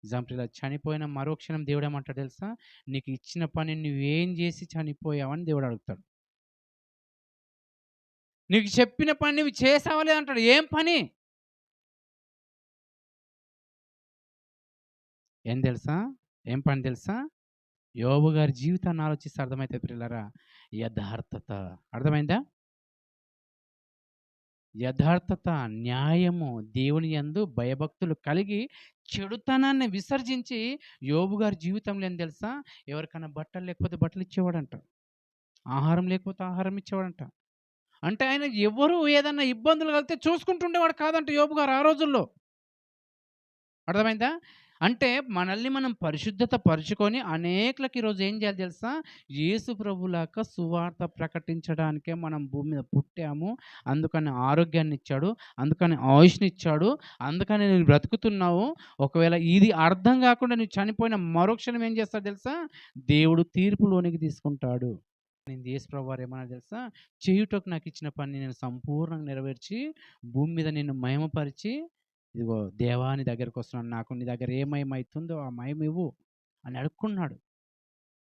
Example ఇలా చనిపోయిన మరో క్షణం దేవుడు ఏమంటాడు తెలుసా? నీకు ఇచ్చిన పని నువ్వేం చేసి చనిపోయావని దేవుడు అడుగుతాడు. నీకు చెప్పిన పని నువ్వు చేసావా లేదా అంటాడు. ఏం పని? ఏం తెలుసా? ఏం పని తెలుసా? యోబు గారి జీవితాన్ని ఆలోచిస్తే అర్థమైతది ప్రియులారా. యథార్థత. అర్థమైందా? యథార్థత, న్యాయము, దేవుని యందు భయభక్తులు కలిగి చెడుతనాన్ని విసర్జించి యోబు గారి జీవితంలో ఏం తెలుసా? ఎవరికైనా బట్టలు లేకపోతే బట్టలు ఇచ్చేవాడంట. ఆహారం లేకపోతే ఆహారం ఇచ్చేవాడంట. అంటే ఆయన ఎవరు ఏదన్నా ఇబ్బందులు కలిగితే చూసుకుంటుండేవాడు కాదంట యోబు గారు ఆ రోజుల్లో. అర్థమైందా? అంటే మనల్ని మనం పరిశుద్ధత పరుచుకొని అనేకులకి ఈరోజు ఏం చేయాలి తెలుసా? యేసు ప్రభులాగా సువార్త ప్రకటించడానికే మనం భూమి మీద పుట్టాము. అందుకని ఆరోగ్యాన్నిచ్చాడు. అందుకని ఆయుష్‌నిచ్చాడు. అందుకని నువ్వు బ్రతుకుతున్నావు. ఒకవేళ ఇది అర్థం కాకుండా నువ్వు చనిపోయిన మరుక్షణం ఏం చేస్తాడో తెలుసా? దేవుడు తీర్పులోనికి తీసుకుంటాడు. యేసు ప్రభువారు ఏమన్నారో తెలుసా? చేయుటకు నాకిచ్చిన పని నేను సంపూర్ణంగా నెరవేర్చి భూమి మీద నిన్ను మహిమపరిచి ఇదిగో దేవా నీ దగ్గరకొస్తున్నాను. నాకు నీ దగ్గర ఏ మహిమైతుందో ఆ మహిమివ్వు అని అడుక్కున్నాడు.